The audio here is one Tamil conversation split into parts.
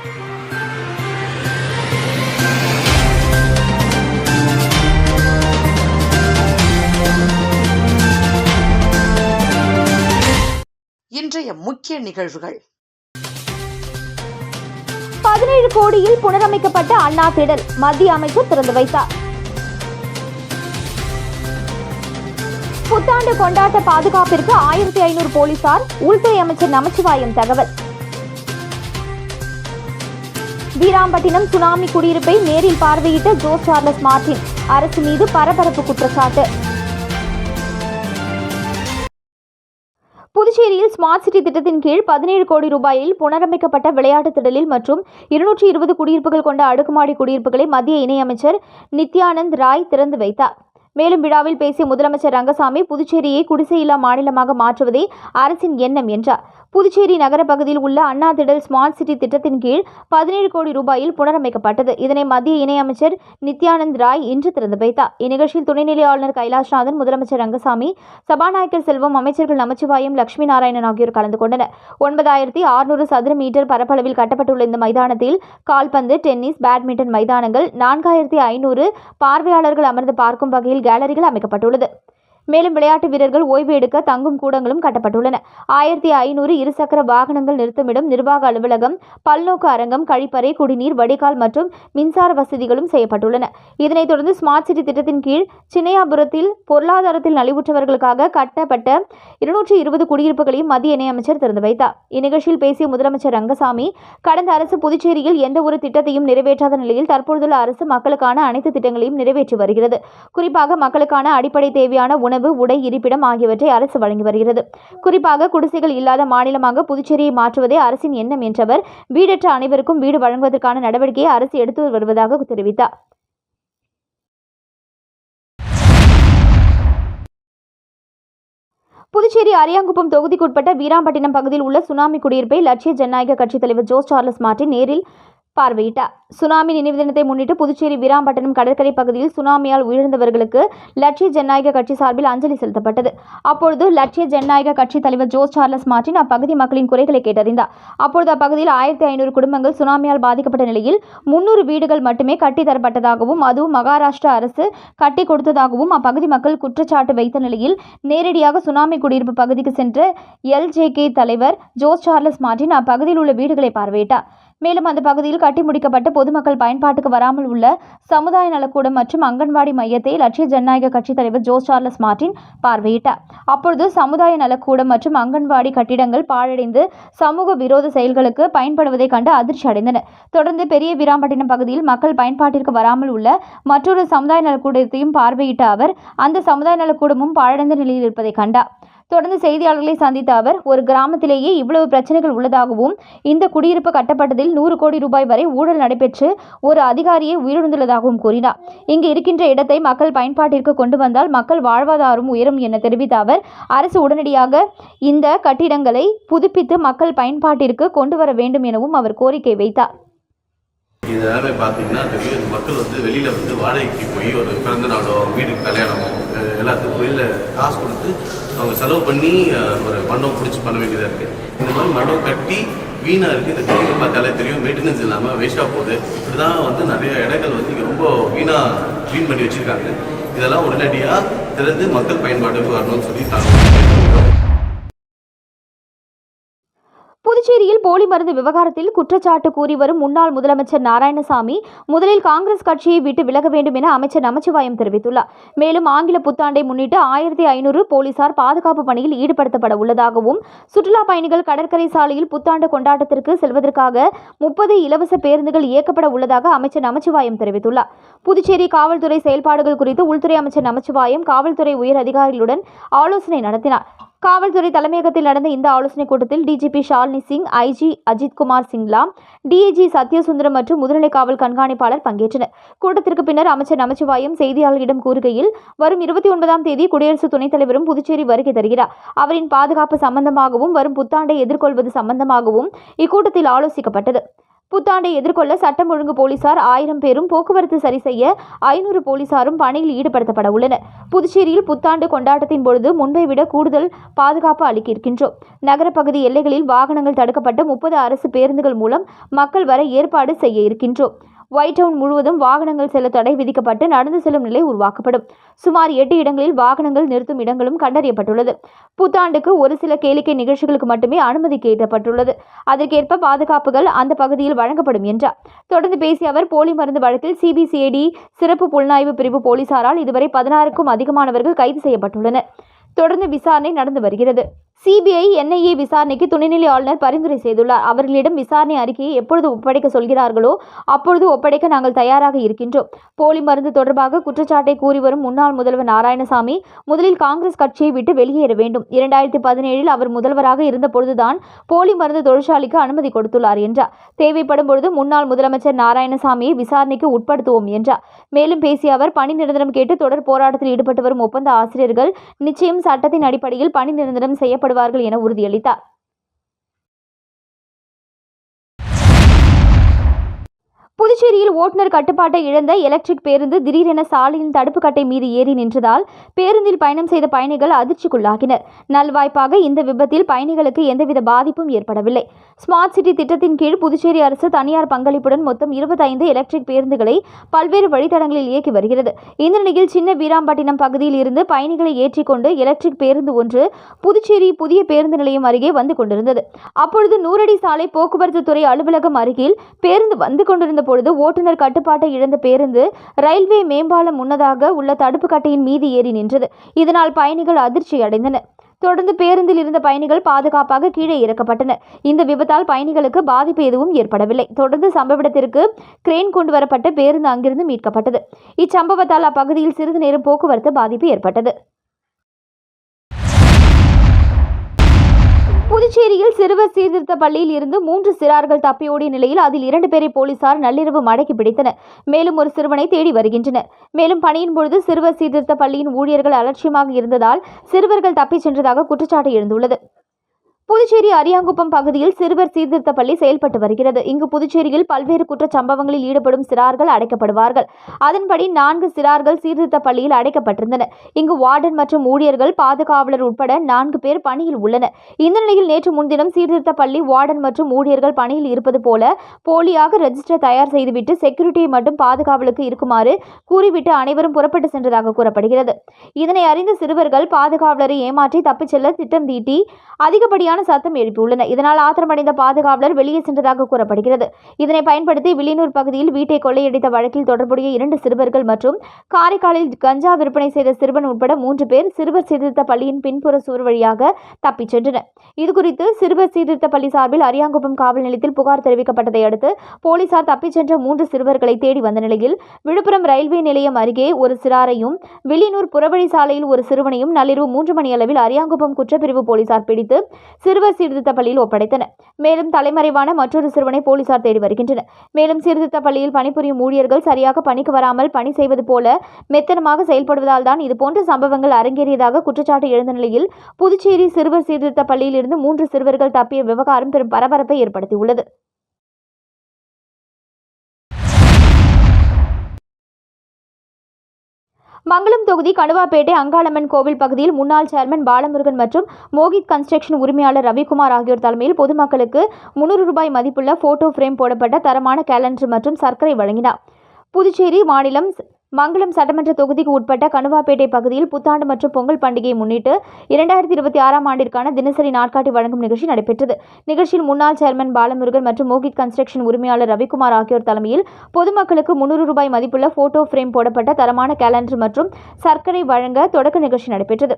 இன்றைய முக்கிய நிகழ்வுகள். 17 கோடியில் புனரமைக்கப்பட்ட அண்ணா திடல் மத்திய அமைச்சர் திறந்து வைத்தார். புத்தாண்டு கொண்டாட்ட பாதுகாப்பிற்கு 1500 போலீசார், உள்துறை அமைச்சர் நமச்சிவாயம் தகவல். வீராம்பட்டினம் சுனாமி குடியிருப்பை நேரில் பார்வையிட்ட ஜோஸ் சார்லஸ் மார்டின், அரசு மீது பரபரப்பு குற்றச்சாட்டு. புதுச்சேரியில் ஸ்மார்ட் சிட்டி திட்டத்தின் கீழ் 17 கோடி ரூபாயில் புனரமைக்கப்பட்ட விளையாட்டு திடலில் மற்றும் 220 குடியிருப்புகள் கொண்ட அடுக்குமாடி குடியிருப்புகளை மத்திய இணையமைச்சர் நித்யானந்த் ராய் திறந்து வைத்தார். மேலும் விழாவில் பேசிய முதலமைச்சர் ரங்கசாமி, புதுச்சேரியை குடிசையில்லா மாநிலமாக மாற்றுவதே அரசின் எண்ணம் என்றார். புதுச்சேரி நகர பகுதியில் உள்ள அண்ணா திடல் ஸ்மார்ட் சிட்டி திட்டத்தின் கீழ் 17 கோடி ரூபாயில் புனரமைக்கப்பட்டது. இதனை மத்திய இணையமைச்சர் நித்யானந்த் ராய் இன்று திறந்து வைத்தார். இந்நிகழ்ச்சியில் துணைநிலை ஆளுநர் கைலாஷ்நாதன், முதலமைச்சர் ரங்கசாமி, சபாநாயகர் செல்வம், அமைச்சர்கள் நமச்சிவாயம், லட்சுமி நாராயணன் ஆகியோர் கலந்து கொண்டனர். 9600 சதுர மீட்டர் பரப்பளவில் கட்டப்பட்டுள்ள இந்த மைதானத்தில் கால்பந்து, டென்னிஸ், பேட்மிண்டன் மைதானங்கள், 4500 பார்வையாளர்கள் அமர்ந்து பார்க்கும் வகையில் கேலரிகள் அமைக்கப்பட்டுள்ளது. மேலும் விளையாட்டு வீரர்கள் ஓய்வு எடுக்க தங்கும் கூடங்களும் கட்டப்பட்டுள்ளன. 1500 இருசக்கர வாகனங்கள் நிறுத்துமிடம், நிர்வாக அலுவலகம், பல்நோக்கு அரங்கம், கழிப்பறை, குடிநீர் வடிகால் மற்றும் மின்சார வசதிகளும் செய்யப்பட்டுள்ளன. இதனைத் தொடர்ந்து ஸ்மார்ட் சிட்டி திட்டத்தின் கீழ் சின்னையாபுரத்தில் பொருளாதாரத்தில் நலிவுற்றவர்களுக்காக கட்டப்பட்ட 220 குடியிருப்புகளையும் மத்திய இணையமைச்சர் திறந்து வைத்தார். இந்நிகழ்ச்சியில் பேசிய முதலமைச்சர் ரங்கசாமி, கடந்த அரசு புதுச்சேரியில் எந்த ஒரு திட்டத்தையும் நிறைவேற்றாத நிலையில் தற்பொழுதுள்ள அரசு மக்களுக்கான அனைத்து திட்டங்களையும் நிறைவேற்றி வருகிறது. குறிப்பாக மக்களுக்கான அடிப்படை தேவையான உணவு, உடை, இருப்பிடம் ஆகியவற்றை அரசு வழங்கி வருகிறது. குறிப்பாக குடிசைகள் இல்லாத மாநிலமாக புதுச்சேரியை மாற்றுவதே அரசின் எண்ணம் என்றவர், வீடற்ற அனைவருக்கும் வீடு வழங்குவதற்கான நடவடிக்கையை அரசு எடுத்து வருவதாக தெரிவித்தார். புதுச்சேரி அரியாங்குப்பம் தொகுதிக்குட்பட்ட வீராம்பட்டினம் பகுதியில் உள்ள சுனாமி குடியிருப்பை லட்சிய ஜனநாயக கட்சித் தலைவர் ஜோஸ் சார்லஸ் மார்டின் நேரில் பார்வையிட்டார். சுனாமி நினைவு தினத்தை முன்னிட்டு புதுச்சேரி வீராம்பட்டினம் கடற்கரை பகுதியில் சுனாமியால் உயிரிழந்தவர்களுக்கு லட்சிய ஜனநாயக கட்சி சார்பில் அஞ்சலி செலுத்தப்பட்டது. அப்பொழுது லட்சிய ஜனநாயக கட்சி தலைவர் ஜோஸ் சார்லஸ் மார்டின் அப்பகுதி மக்களின் குறைகளை கேட்டறிந்தார். அப்பொழுது அப்பகுதியில் 1500 குடும்பங்கள் சுனாமியால் பாதிக்கப்பட்ட நிலையில் 300 வீடுகள் மட்டுமே கட்டித்தரப்பட்டதாகவும், அதுவும் மகாராஷ்டிரா அரசு கட்டி கொடுத்ததாகவும் அப்பகுதி மக்கள் குற்றச்சாட்டு வைத்த நிலையில் நேரடியாக சுனாமி குடியிருப்பு பகுதிக்கு சென்ற LJK தலைவர் ஜோஸ் சார்லஸ் மார்டின் அப்பகுதியில் உள்ள வீடுகளை பார்வையிட்டார். மேலும் அந்த பகுதியில் கட்டி முடிக்கப்பட்டு பொதுமக்கள் பயன்பாட்டுக்கு வராமல் உள்ள சமுதாய நலக்கூடம் மற்றும் அங்கன்வாடி மையத்தை லட்சிய ஜனநாயக கட்சி தலைவர் ஜோஸ் சார்லஸ் மார்டின் பார்வையிட்டார். அப்பொழுது சமுதாய நலக்கூடம் மற்றும் அங்கன்வாடி கட்டிடங்கள் பாழடைந்து சமூக விரோத செயல்களுக்கு பயன்படுவதை கண்டு அதிர்ச்சி அடைந்தனர். தொடர்ந்து பெரிய வீராம்பட்டினம் பகுதியில் மக்கள் பயன்பாட்டிற்கு வராமல் உள்ள மற்றொரு சமுதாய நலக்கூடத்தையும் பார்வையிட்ட அவர், அந்த சமுதாய நலக்கூடமும் பாழடைந்த நிலையில் இருப்பதை கண்டார். தொடர்ந்து செய்தியாளர்களை சந்தித்த அவர், ஒரு கிராமத்திலேயே இவ்வளவு பிரச்சனைகள் உள்ளதாகவும், இந்த குடியிருப்பு கட்டப்பட்டதில் 100 கோடி ரூபாய் வரை ஊழல் நடைபெற்று ஒரு அதிகாரியை உயிரிழந்துள்ளதாகவும் கூறினார். இங்கு இருக்கின்ற இடத்தை மக்கள் பயன்பாட்டிற்கு கொண்டு வந்தால் மக்கள் வாழ்வாதாரம் உயரும் என தெரிவித்த அவர், அரசு உடனடியாக இந்த கட்டிடங்களை புதுப்பித்து மக்கள் பயன்பாட்டிற்கு கொண்டு வர வேண்டும் எனவும் அவர் கோரிக்கை வைத்தார். இதனால பார்த்தீங்கன்னா தெரியும், மக்கள் வெளியில் வாடகைக்கு போய் ஒரு பிறந்த நாளோ, வீட்டுக்கு கல்யாணமோ, எல்லாத்துக்கும் வெளியில் காசு கொடுத்து அவங்க செலவு பண்ணி ஒரு மண்டபம் பிடிச்சி பண்ண வேண்டியதாக இருக்குது. இந்த மாதிரி மண்டபம் கட்டி வீணாக இருக்குது. இந்த கட்டிகள் பார்த்தாலே தெரியும், மெயின்டெனன்ஸ் இல்லாமல் வேஸ்ட்டாக போகுது. இப்படிதான் நிறைய இடங்கள் இங்கே ரொம்ப வீணாக க்ளீன் பண்ணி வச்சுருக்காங்க. இதெல்லாம் உடனடியாக திறந்து மக்கள் பயன்பாட்டுக்கு வரணும்னு சொல்லி புதுச்சேரியில் போலி மருந்து விவகாரத்தில் குற்றச்சாட்டு கூறி வரும் முன்னாள் முதலமைச்சர் நாராயணசாமி முதலில் காங்கிரஸ் கட்சியை விட்டு விலக வேண்டும் என அமைச்சர் நமச்சிவாயம் தெரிவித்துள்ளார். மேலும் ஆங்கில புத்தாண்டை முன்னிட்டு 1500 போலீசார் பாதுகாப்பு பணியில் ஈடுபடுத்தப்பட உள்ளதாகவும், சுற்றுலா பயணிகள் கடற்கரை சாலையில் புத்தாண்டு கொண்டாட்டத்திற்கு செல்வதற்காக 30 இலவச பேருந்துகள் இயக்கப்பட உள்ளதாக அமைச்சர் நமச்சிவாயம் தெரிவித்துள்ளார். புதுச்சேரி காவல்துறை செயல்பாடுகள் குறித்து உள்துறை அமைச்சர் நமச்சிவாயம் காவல்துறை உயர் அதிகாரிகளுடன் ஆலோசனை நடத்தினார். காவல்துறை தலைமையகத்தில் நடந்த இந்த ஆலோசனைக் கூட்டத்தில் DGP Shalini Singh, IG Ajithkumar Singla, DIG Sathyasundaram மற்றும் முதுநிலை காவல் கண்காணிப்பாளர் பங்கேற்றனர். கூட்டத்திற்கு பின்னர் அமைச்சர் நமச்சிவாயம் செய்தியாளர்களிடம் கூறுகையில், வரும் 29ஆம் தேதி குடியரசு துணைத் தலைவரும் புதுச்சேரி வருகை தருகிறார். அவரின் பாதுகாப்பு சம்பந்தமாகவும் வரும் புத்தாண்டை எதிர்கொள்வது சம்பந்தமாகவும் இக்கூட்டத்தில் ஆலோசிக்கப்பட்டது. புத்தாண்டை எதிர்கொள்ள சட்டம் ஒழுங்கு போலீசார் 1000 பேரும், போக்குவரத்து சரி செய்ய 500 போலீசாரும் பணியில் ஈடுபடுத்தப்பட உள்ளனர். புதுச்சேரியில் புத்தாண்டு கொண்டாட்டத்தின் பொழுது முன்பை விட கூடுதல் பாதுகாப்பு அளிக்க இருக்கின்றோம். நகரப்பகுதி எல்லைகளில் வாகனங்கள் தடுக்கப்பட்டு 30 அரசு பேருந்துகள் மூலம் மக்கள் வர ஏற்பாடு செய்ய இருக்கின்றோம். ஒயிட் டவுன் முழுவதும் வாகனங்கள் செல்ல தடை விதிக்கப்பட்டு நடந்து செல்லும் நிலை உருவாக்கப்படும். சுமார் 8 இடங்களில் வாகனங்கள் நிறுத்தும் இடங்களும் கண்டறியப்பட்டுள்ளது. புத்தாண்டுக்கு ஒரு சில கேளிக்கை நிகழ்ச்சிகளுக்கு மட்டுமே அனுமதி கேட்கப்பட்டுள்ளது. அதற்கேற்ப பாதுகாப்புகள் அந்த பகுதியில் வழங்கப்படும் என்றார். தொடர்ந்து பேசிய அவர், போலி மருந்து வழக்கில் சிபிசிஐடி சிறப்பு புலனாய்வு பிரிவு போலீசாரால் இதுவரை 16க்கும் அதிகமானவர்கள் கைது செய்யப்பட்டுள்ளனர். தொடர்ந்து விசாரணை நடந்து வருகிறது. சிபிஐ, என்ஐஏ விசாரணைக்கு துணைநிலை ஆளுநர் பரிந்துரை செய்துள்ளார். அவர்களிடம் விசாரணை அறிக்கையை எப்பொழுது ஒப்படைக்க சொல்கிறார்களோ அப்பொழுது ஒப்படைக்க நாங்கள் தயாராக இருக்கின்றோம். போலி மருந்து தொடர்பாக குற்றச்சாட்டை கூறி வரும் முன்னாள் முதல்வர் நாராயணசாமி முதலில் காங்கிரஸ் கட்சியை விட்டு வெளியேற வேண்டும். 2017 அவர் முதல்வராக இருந்தபொழுதுதான் போலி மருந்து தொழிற்சாலைக்கு அனுமதி கொடுத்துள்ளார் என்றார். தேவைப்படும் பொழுது முன்னாள் முதலமைச்சர் நாராயணசாமியை விசாரணைக்கு உட்படுத்துவோம் என்றார். மேலும் பேசிய அவர், பணி நிரந்தரம் கேட்டு தொடர் போராட்டத்தில் ஈடுபட்டு வரும் ஒப்பந்த ஆசிரியர்கள் நிச்சயம் சட்டத்தின் அடிப்படையில் பணி நிரந்தரம் செய்யப்படுவார்கள் என உறுதியளித்தார். புதுச்சேரியில் ஓட்டுநர் கட்டுப்பாட்டை இழந்த எலக்ட்ரிக் பேருந்து திடீரென சாலையின் தடுப்பு கட்டை மீது ஏறி நின்றதால் பேருந்தில் பயணம் செய்த பயணிகள் அதிர்ச்சிக்குள்ளாகினர். நல்வாய்ப்பாக இந்த விபத்தில் பயணிகளுக்கு எந்தவித பாதிப்பும் ஏற்படவில்லை. ஸ்மார்ட் சிட்டி திட்டத்தின் கீழ் புதுச்சேரி அரசு தனியார் பங்களிப்புடன் மொத்தம் 25 எலக்ட்ரிக் பேருந்துகளை பல்வேறு வழித்தடங்களில் இயக்கி வருகிறது. இந்த நிலையில் சின்ன வீராம்பட்டினம் பகுதியில் இருந்து பயணிகளை ஏற்றிக்கொண்டு எலக்ட்ரிக் பேருந்து ஒன்று புதுச்சேரி புதிய பேருந்து நிலையம் அருகே வந்து கொண்டிருந்தது. அப்பொழுது 100 அடி சாலை போக்குவரத்து துறை அலுவலகம் அருகில் பேருந்து வந்து கொண்டிருந்த பொழுது ஓட்டுநர் கட்டுப்பாட்டை இழந்த பேருந்து ரயில்வே மேம்பாலம் முன்னதாக உள்ள தடுப்பு கட்டையின் மீது ஏறி நின்றது. இதனால் பயணிகள் அதிர்ச்சி அடைந்தனர். தொடர்ந்து பேருந்தில் இருந்த பயணிகள் பாதுகாப்பாக கீழே இறக்கப்பட்டனர். இந்த விபத்தால் பயணிகளுக்கு பாதிப்பு எதுவும் ஏற்படவில்லை. தொடர்ந்து சம்பவ இடத்திற்கு கிரேன் கொண்டு வரப்பட்ட பேருந்து அங்கிருந்து மீட்கப்பட்டது. இச்சம்பவத்தால் அப்பகுதியில் சிறிது நேரம் போக்குவரத்து பாதிப்பு ஏற்பட்டது. புதுச்சேரியில் சிறுவர் சீர்திருத்த பள்ளியில் இருந்து 3 சிறார்கள் தப்பியோடிய நிலையில் அதில் 2 பேரை போலீசார் நள்ளிரவு மடக்கி பிடித்தனர். மேலும் ஒரு சிறுவனை தேடி வருகின்றனர். மேலும் பணியின் பொழுது சிறுவர் சீர்திருத்த பள்ளியின் ஊழியர்கள் அலட்சியமாக இருந்ததால் சிறுவர்கள் தப்பிச் சென்றதாக குற்றச்சாட்டு எழுந்துள்ளது. புதுச்சேரி அரியாங்குப்பம் பகுதியில் சிறுவர் சீர்திருத்த பள்ளி செயல்பட்டு வருகிறது. இங்கு புதுச்சேரியில் பல்வேறு குற்றச் சம்பவங்களில் ஈடுபடும் சிறார்கள் அடைக்கப்படுவார்கள். அதன்படி 4 சிறார்கள் சீர்திருத்த பள்ளியில் அடைக்கப்பட்டிருந்தனர். இங்கு வார்டன் மற்றும் ஊழியர்கள், பாதுகாவலர் உட்பட 4 பேர் பணியில் உள்ளனர். இந்த நிலையில் நேற்று முன்தினம் சீர்திருத்த பள்ளி வார்டன் மற்றும் ஊழியர்கள் பணியில் இருப்பது போல போலியாக ரெஜிஸ்டர் தயார் செய்துவிட்டு செக்யூரிட்டியை மட்டும் பாதுகாவலுக்கு இருக்குமாறு கூறிவிட்டு அனைவரும் புறப்பட்டு சென்றதாக கூறப்படுகிறது. இதனை அறிந்த சிறுவர்கள் பாதுகாவலரை ஏமாற்றி தப்பிச் செல்ல திட்டம் தீட்டி அதிகப்படியான சத்தம் எழுப்பியுள்ளனர். இதனால் ஆத்திரமடைந்த பாதுகாவலர் வெளியே சென்றதாக கூறப்படுகிறது. இதனை பயன்படுத்தி வில்லியனூர் பகுதியில் வீட்டை கொள்ளையடித்த வழக்கில் தொடர்புடைய 2 சிறுவர்கள் மற்றும் காரைக்காலில் கஞ்சா விற்பனை செய்த சிறுவன் உட்பட 3 பேர் சிறுவர் சீர்திருத்த பள்ளியின் பின்புற சுவர் வழியாக தப்பிச் சென்றனர். இதுகுறித்து சிறுவர் சீர்திருத்த பள்ளி சார்பில் அரியாங்குப்பம் காவல் நிலையத்தில் புகார் தெரிவிக்கப்பட்டதை அடுத்து போலீசார் தப்பிச் சென்ற 3 சிறுவர்களை தேடி வந்த நிலையில் விழுப்புரம் ரயில்வே நிலையம் அருகே ஒரு சிறாரையும், வில்லியனூர் புறவழி சாலையில் ஒரு சிறுவனையும் நள்ளிரவு 3 மணி அளவில் அரியாங்குப்பம் குற்றப்பிரிவு போலீசார் பிடித்து சிறுவர் சீர்திருத்த பள்ளியில் ஒப்படைத்தனர். மேலும் தலைமறைவான மற்றொரு சிறுவனை போலீசார் தேடி வருகின்றனர். மேலும் சீர்திருத்த பள்ளியில் பணிபுரியும் ஊழியர்கள் சரியாக பணிக்கு வராமல் பணி செய்வது போல மெத்தனமாக செயல்படுவதால் தான் இதுபோன்ற சம்பவங்கள் அரங்கேறியதாக குற்றச்சாட்டு எழுந்த நிலையில் புதுச்சேரி சிறுவர் சீர்திருத்த பள்ளியில் இருந்து 3 சிறுவர்கள் தப்பிய விவகாரம் பெரும் பரபரப்பை ஏற்படுத்தியுள்ளது. மங்களம் தொகுதி கணுவாப்பேட்டை அங்காளம்மன் கோவில் பகுதியில் முன்னாள் சேர்மன் பாலமுருகன் மற்றும் மோகித் கன்ஸ்ட்ரக்ஷன் உரிமையாளர் ரவிக்குமார் ஆகியோர் தலைமையில் பொதுமக்களுக்கு 300 ரூபாய் மதிப்புள்ள போட்டோ பிரேம் போடப்பட்ட தரமான கேலண்டர் மற்றும் சர்க்கரை வழங்கினார். புதுச்சேரி மாநிலம் மங்களம் சட்டமன்ற தொகுதிக்கு உட்பட்ட கணுவாப்பேட்டை பகுதியில் புத்தாண்டு மற்றும் பொங்கல் பண்டிகையை முன்னிட்டு 2026ஆம் ஆண்டிற்கான தினசரி நாட்காட்டி வழங்கும் நிகழ்ச்சி நடைபெற்றது. நிகழ்ச்சியில் முன்னாள் சேர்மன் பாலமுருகன் மற்றும் மோகித் கன்ஸ்ட்ரக்ஷன் உரிமையாளர் ரவிக்குமார் ஆகியோர் தலைமையில் பொதுமக்களுக்கு 300 ரூபாய் மதிப்புள்ள போட்டோ பிரேம் போடப்பட்ட தரமான கேலண்டர் மற்றும் சர்க்கரை வழங்க தொடக்க நிகழ்ச்சி நடைபெற்றது.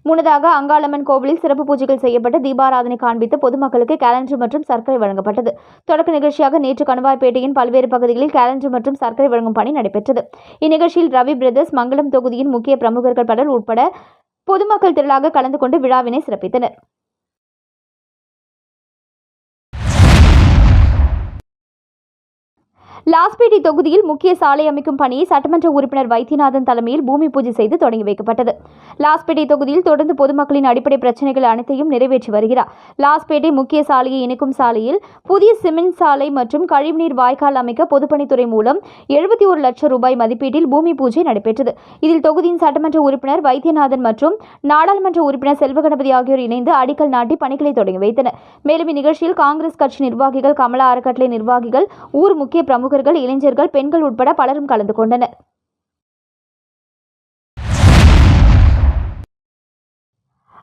முன்னதாக அங்காளம்மன் கோவிலில் சிறப்பு பூஜைகள் செய்யப்பட்டு தீபாராதனை காண்பித்து பொதுமக்களுக்கு கேலண்டர் மற்றும் சர்க்கரை வழங்கப்பட்டது. தொடக்க நிகழ்ச்சியாக நேற்று கணுவாப்பேட்டையின் பல்வேறு பகுதிகளில் கேலண்டர் மற்றும் சர்க்கரை வழங்கும் பணி நடைபெற்றது. இந்நிகழ்ச்சியில் ரவி பிரதர்ஸ், மங்களம் தொகுதியின் முக்கிய பிரமுகர்கள் பலர் உட்பட பொதுமக்கள் திரளாக கலந்து கொண்டு விழாவினை சிறப்பித்தனர். லாஸ்பேட்டை தொகுதியில் முக்கிய சாலை அமைக்கும் பணியை சட்டமன்ற உறுப்பினர் வைத்தியநாதன் தலைமையில் பூமி பூஜை செய்து தொடங்கி வைக்கப்பட்டது. லாஸ்பேட்டை தொகுதியில் தொடர்ந்து பொதுமக்களின் அடிப்படை பிரச்சனைகள் அனைத்தையும் நிறைவேற்றி வருகிறார். லாஸ்பேட்டை முக்கிய சாலையை இணைக்கும் சாலையில் புதிய சிமெண்ட் சாலை மற்றும் கழிவுநீர் வாய்க்கால் அமைக்க பொதுப்பணித்துறை மூலம் 71 லட்சம் ரூபாய் மதிப்பீட்டில் பூமி பூஜை நடைபெற்றது. இதில் தொகுதியின் சட்டமன்ற உறுப்பினர் வைத்தியநாதன் மற்றும் நாடாளுமன்ற உறுப்பினர் செல்வகணபதி ஆகியோர் இணைந்து அடிக்கல் நாட்டி பணிகளை தொடங்கி வைத்தனர். மேலும் இந்நிகழ்ச்சியில் காங்கிரஸ் கட்சி நிர்வாகிகள், கமலா அறக்கட்டளை நிர்வாகிகள், ஊர் முக்கிய பிரமுகர்கள், இளைஞர்கள், பெண்கள் உட்பட பலரும் கலந்து கொண்டனர்.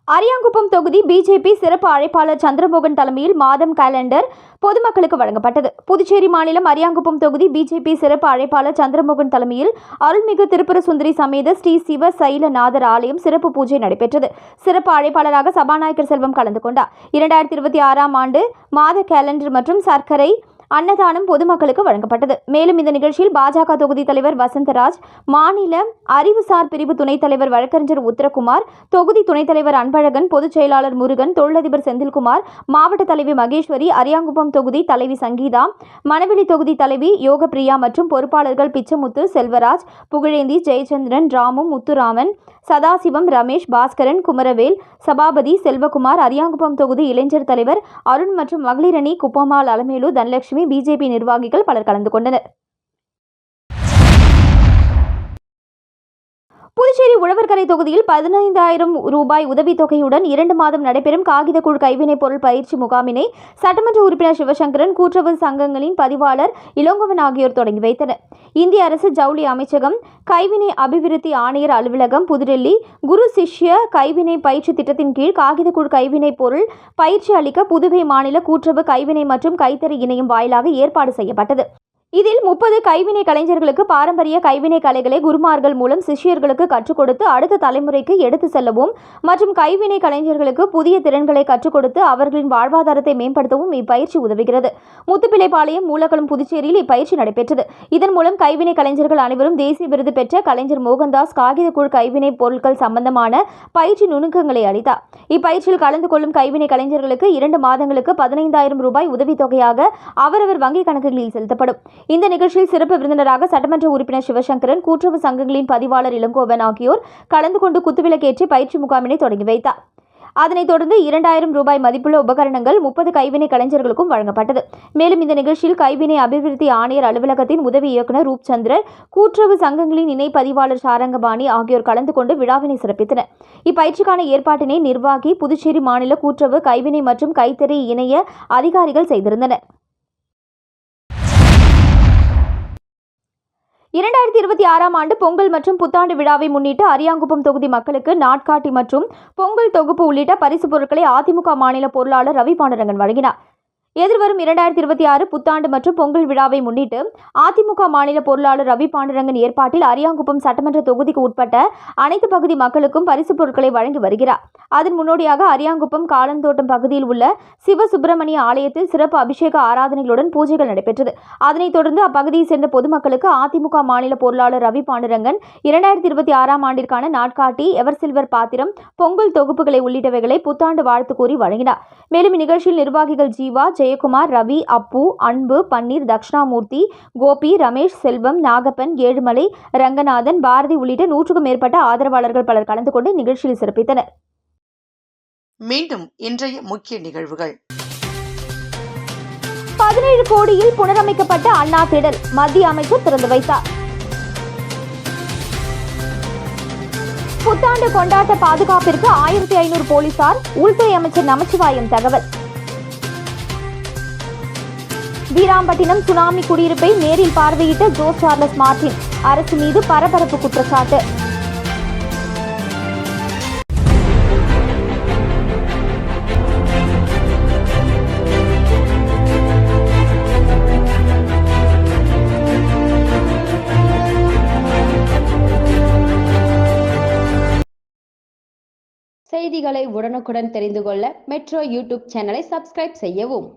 அரியாங்குப்பம் தொகுதி பிஜேபி சிறப்பு அழைப்பாளர் சந்திரமோகன் தலைமையில் மாதம் காலண்டர் பொதுமக்களுக்கு வழங்கப்பட்டது. புதுச்சேரி மாநிலம் அரியாங்குப்பம் தொகுதி பிஜேபி சிறப்பு அழைப்பாளர் சந்திரமோகன் தலைமையில் அருள்மிகு திருப்புர சுந்தரி சமேத ஸ்ரீ சிவ சைலநாதர் ஆலயம் சிறப்பு பூஜை நடைபெற்றது. சிறப்பு அழைப்பாளராக சபாநாயகர் செல்வம் கலந்து கொண்டார். 2026ஆம் ஆண்டு மாத காலண்டர் மற்றும் சர்க்கரை அன்னதானம் பொதுமக்களுக்கு வழங்கப்பட்டது. மேலும் இந்த நிகழ்ச்சியில் பாஜக தொகுதி தலைவர் வசந்தராஜ், மாநில அறிவுசார் பிரிவு துணைத் தலைவர் வழக்கறிஞர் உத்தரகுமார், தொகுதி துணைத் தலைவர் அன்பழகன், பொதுச் செயலாளர் முருகன், தொழிலதிபர் செந்தில்குமார், மாவட்ட தலைவி மகேஸ்வரி, அரியாங்குப்பம் தொகுதி தலைவி சங்கீதா, மணவெளி தொகுதி தலைவி யோகப்பிரியா மற்றும் பொறுப்பாளர்கள் பிச்சமுத்து, செல்வராஜ், புகழேந்தி, ஜெயச்சந்திரன், ராமு, முத்துராமன், சதாசிவம், ரமேஷ், பாஸ்கரன், குமரவேல், சபாபதி, செல்வகுமார், அரியாங்குப்பம் தொகுதி இளைஞர் தலைவர் அருண் மற்றும் மகளிரணி குப்பம்மாள், அலமேலு, தனலட்சுமி, பிஜேபி நிர்வாகிகள் பலர் கலந்து கொண்டனர். புதுச்சேரி உழவர்கரை தொகுதியில் 15,000 ரூபாய் உதவித்தொகையுடன் 2 மாதம் நடைபெறும் காகிதக்கூழ் கைவினைப் பொருள் பயிற்சி முகாமினை சட்டமன்ற உறுப்பினர் சிவசங்கரன், கூட்டுறவு சங்கங்களின் பதிவாளர் இளங்கோவன் ஆகியோர் தொடங்கி வைத்தனர். இந்திய அரசு ஜவுளி அமைச்சகம், கைவினை அபிவிருத்தி ஆணையர் அலுவலகம், புதுடெல்லி குரு சிஷ்ய கைவினை பயிற்சி திட்டத்தின் கீழ் காகிதக்கூழ் கைவினைப் பொருள் பயிற்சி அளிக்க புதுவை மாநில கூட்டுறவு கைவினை மற்றும் கைத்தறி இணையம் வாயிலாக ஏற்பாடு செய்யப்பட்டது. இதில் 30 கைவினை கலைஞர்களுக்கு பாரம்பரிய கைவினை கலைகளை குருமார்கள் மூலம் சிஷ்யர்களுக்கு கற்றுக் கொடுத்து அடுத்த தலைமுறைக்கு எடுத்து செல்லவும் மற்றும் கைவினை கலைஞர்களுக்கு புதிய திறன்களை கற்றுக் கொடுத்து அவர்களின் வாழ்வாதாரத்தை மேம்படுத்தவும் இப்பயிற்சி உதவுகிறது. முத்துப்பிள்ளைப்பாளையம், மூலக்குளம், புதுச்சேரியில் இப்பயிற்சி நடைபெற்றது. இதன் மூலம் கைவினை கலைஞர்கள் அனைவரும் தேசிய விருது பெற்ற கலைஞர் மோகன்தாஸ் காகிதக்கூழ் கைவினை பொருட்கள் சம்பந்தமான பயிற்சி நுணுக்கங்களை அளித்தார். இப்பயிற்சியில் கலந்து கொள்ளும் கைவினை கலைஞர்களுக்கு 2 மாதங்களுக்கு 15,000 ரூபாய் உதவித்தொகையாக அவரவர் வங்கிக் கணக்குகளில் செலுத்தப்படும். இந்த நிகழ்ச்சியில் சிறப்பு விருந்தினராக சட்டமன்ற உறுப்பினர் சிவசங்கரன், கூட்டுறவு சங்கங்களின் பதிவாளர் இளங்கோவன் ஆகியோர் கலந்து கொண்டு குத்துவிளக்கேற்றி பயிற்சி முகாமினை தொடங்கி வைத்தார். அதனைத் தொடர்ந்து 2,000 ரூபாய் மதிப்புள்ள உபகரணங்கள் 30 கைவினை கலைஞர்களுக்கும் வழங்கப்பட்டது. மேலும் இந்த நிகழ்ச்சியில் கைவினை அபிவிருத்தி ஆணையர் அலுவலகத்தின் உதவி இயக்குநர் ரூப்சந்திரன், கூட்டுறவு சங்கங்களின் இணை பதிவாளர் சாரங்கபாணி ஆகியோர் கலந்து கொண்டு விழாவினை சிறப்பித்தனர். இப்பயிற்சிக்கான ஏற்பாட்டினை நிர்வாகி, புதுச்சேரி மாநில கூட்டுறவு கைவினை மற்றும் கைத்தறி இணைய அதிகாரிகள் செய்திருந்தனர். 2026ஆம் ஆண்டு பொங்கல் மற்றும் புத்தாண்டு விழாவை முன்னிட்டு அரியாங்குப்பம் தொகுதி மக்களுக்கு நாட்காட்டி மற்றும் பொங்கல் தொகுப்பு உள்ளிட்ட பரிசு பொருட்களை அதிமுக மாநில பொருளாளர் ரவி பாண்டரங்கன் வழங்கினார். எதிர்வரும் 2026 புத்தாண்டு மற்றும் பொங்கல் விழாவை முன்னிட்டு அதிமுக மாநில பொருளாளர் ரவி பாண்டரங்கன் ஏற்பாட்டில் அரியாங்குப்பம் சட்டமன்ற தொகுதிக்கு உட்பட்ட அனைத்து பகுதி மக்களுக்கும் பரிசு பொருட்களை வழங்கி வருகிறார். அதன் முன்னோடியாக அரியாங்குப்பம் காலந்தோட்டம் பகுதியில் உள்ள சிவசுப்பிரமணிய ஆலயத்தில் சிறப்பு அபிஷேக ஆராதனைகளுடன் பூஜைகள் நடைபெற்றது. அதனைத் தொடர்ந்து அப்பகுதியைச் சேர்ந்த பொதுமக்களுக்கு அதிமுக மாநில பொருளாளர் ரவி பாண்டரங்கன் 2026ஆம் ஆண்டிற்கான நாட்காட்டி, எவர் சில்வர் பாத்திரம், பொங்கல் தொகுப்புகளை உள்ளிட்டவைகளை புத்தாண்டு வாழ்த்து கூறி வழங்கினார். மேலும் இந்நிகழ்ச்சியில் நிர்வாகிகள் ஜீவா, ஜெயக்குமார், ரவி, அப்பு, அன்பு, பன்னீர், தக்ஷணாமூர்த்தி, கோபி, ரமேஷ், செல்வம், நாகப்பன், ஏழுமலை, ரங்கநாதன், பாரதி உள்ளிட்ட 100க்கும் மேற்பட்ட ஆதரவாளர்கள் பலர் கலந்து கொண்டு நிகழ்ச்சியில் சிறப்பித்தனர். மீண்டும் இன்றைய முக்கிய நிகழ்வுகள். 17 கோடியில் புனரமைக்கப்பட்ட அண்ணா திடல் மத்திய அமைச்சர் திறந்து வைத்தார். புத்தாண்டு கொண்டாட்ட பாதுகாப்பிற்கு 1500 போலீசார், உள்துறை அமைச்சர் நமச்சிவாயம் தகவல். வீராம்பட்டினம் சுனாமி குடியிருப்பை நேரில் பார்வையிட்ட ஜோஸ் சார்லஸ் மார்டின், அரசு மீது பரபரப்பு குற்றச்சாட்டு. செய்திகளை உடனுக்குடன் தெரிந்து கொள்ள மெட்ரோ யூடியூப் சேனலை சப்ஸ்கிரைப் செய்யவும்.